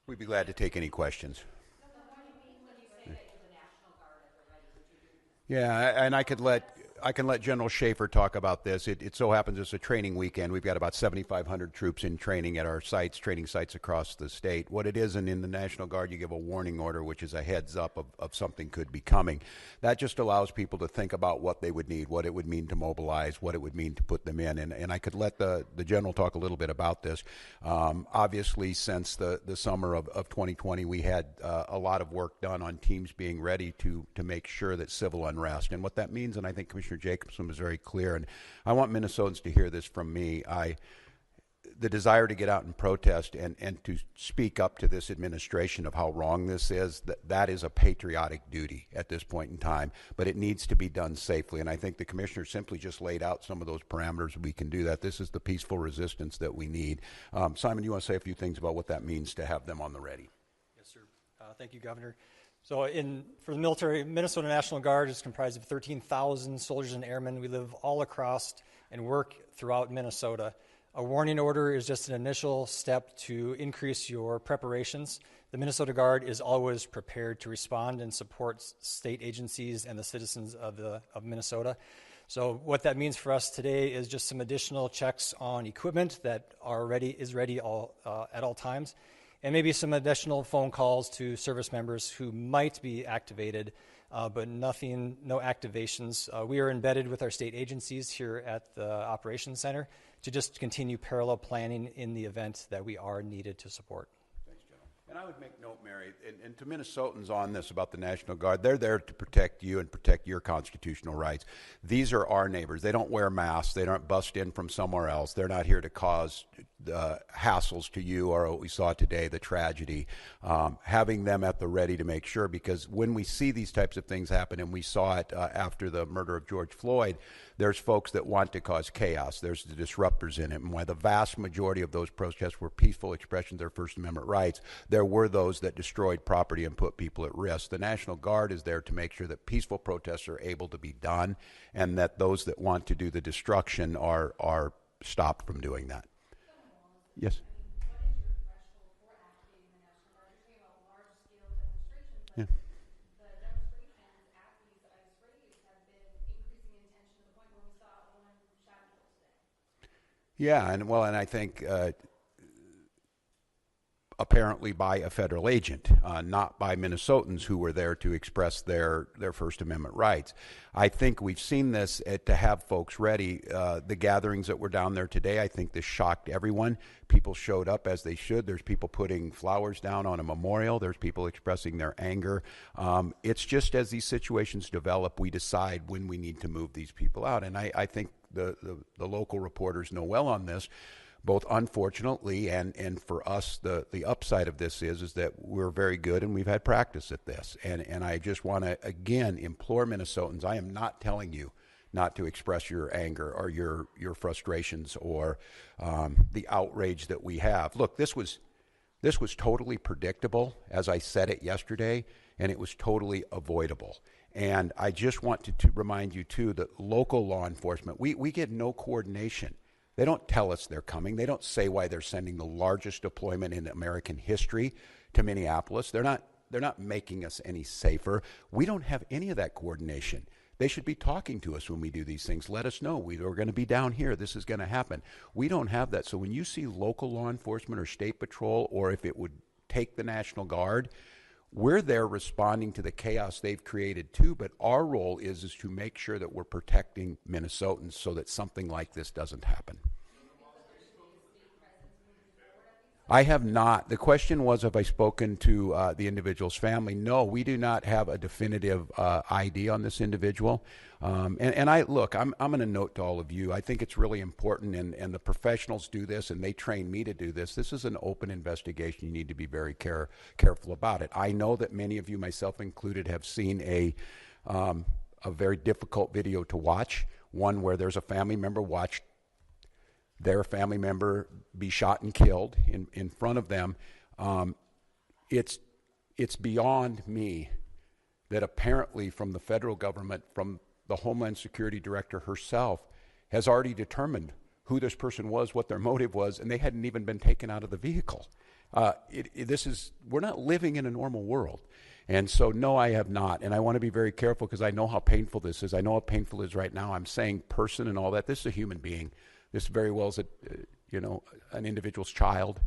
We'd be glad to take any questions. Yeah, and I can let General Schaefer talk about this. It so happens it's a training weekend. We've got about 7,500 troops in training at our sites, training sites across the state. What it is, and in the National Guard, you give a warning order, which is a heads up of something could be coming. That just allows people to think about what they would need, what it would mean to mobilize, what it would mean to put them in. And I could let the General talk a little bit about this. Obviously, since the summer of 2020, we had a lot of work done on teams being ready to make sure that civil unrest, and what that means, and I think Commissioner Jacobson was very clear, and I want Minnesotans to hear this from me. The desire to get out and protest and to speak up to this administration of how wrong this is, that is a patriotic duty at this point in time, but it needs to be done safely, and I think the Commissioner simply just laid out some of those parameters. We can do that. This is the peaceful resistance that we need. Simon, you want to say a few things about what that means to have them on the ready? Yes, sir. Thank you, Governor. So for the military, Minnesota National Guard is comprised of 13,000 soldiers and airmen. We live all across and work throughout Minnesota. A warning order is just an initial step to increase your preparations. The Minnesota Guard is always prepared to respond and support state agencies and the citizens of Minnesota. So what that means for us today is just some additional checks on equipment that is ready at all times, and maybe some additional phone calls to service members who might be activated, but no activations. We are embedded with our state agencies here at the Operations Center to just continue parallel planning in the event that we are needed to support. Thanks, General. And I would make note, Mary, and to Minnesotans on this about the National Guard, they're there to protect you and protect your constitutional rights. These are our neighbors. They don't wear masks. They don't bust in from somewhere else. They're not here to cause hassles to you, or what we saw today, the tragedy. Having them at the ready to make sure, because when we see these types of things happen, and we saw it after the murder of George Floyd, there's folks that want to cause chaos. There's the disruptors in it. And while the vast majority of those protests were peaceful expressions of their First Amendment rights, there were those that destroyed property and put people at risk. The National Guard is there to make sure that peaceful protests are able to be done, and that those that want to do the destruction are stopped from doing that. Yes. What is your threshold for activating the National Guard? You're talking about large-scale demonstrations, but Yeah. the demonstrations at these ICE raids have been increasing in intention to the point where we saw one shot and killed today. Yeah, and I think apparently by a federal agent, not by Minnesotans who were there to express their First Amendment rights. I think we've seen this to have folks ready. The gatherings that were down there today, I think this shocked everyone. People showed up as they should. There's people putting flowers down on a memorial. There's people expressing their anger. It's just as these situations develop, we decide when we need to move these people out. And I think the local reporters know well on this. Both unfortunately and for us, the upside of this is that we're very good and we've had practice at this. And I just want to, again, implore Minnesotans, I am not telling you not to express your anger or your frustrations or the outrage that we have. Look, this was totally predictable, as I said it yesterday, and it was totally avoidable. And I just want to remind you, too, that local law enforcement, we get no coordination. They don't tell us they're coming. They don't say why they're sending the largest deployment in American history to Minneapolis. They're not making us any safer. We don't have any of that coordination. They should be talking to us when we do these things. Let us know. We're going to be down here. This is going to happen. We don't have that. So when you see local law enforcement or state patrol, or if it would take the National Guard, we're there responding to the chaos they've created too, but our role is to make sure that we're protecting Minnesotans so that something like this doesn't happen. I have not. The question was, have I spoken to the individual's family? No, we do not have a definitive ID on this individual. And I look, I'm going to note to all of you, I think it's really important, and the professionals do this, and they train me to do this. This is an open investigation. You need to be very careful about it. I know that many of you, myself included, have seen a very difficult video to watch, one where there's a family member watched their family member be shot and killed in front of them. It's beyond me that apparently from the federal government, from the Homeland Security Director herself, has already determined who this person was, what their motive was, and they hadn't even been taken out of the vehicle. We're not living in a normal world. And so, no, I have not. And I want to be very careful because I know how painful this is. I know how painful it is right now. I'm saying person and all that. This is a human being. This very well is an individual's child.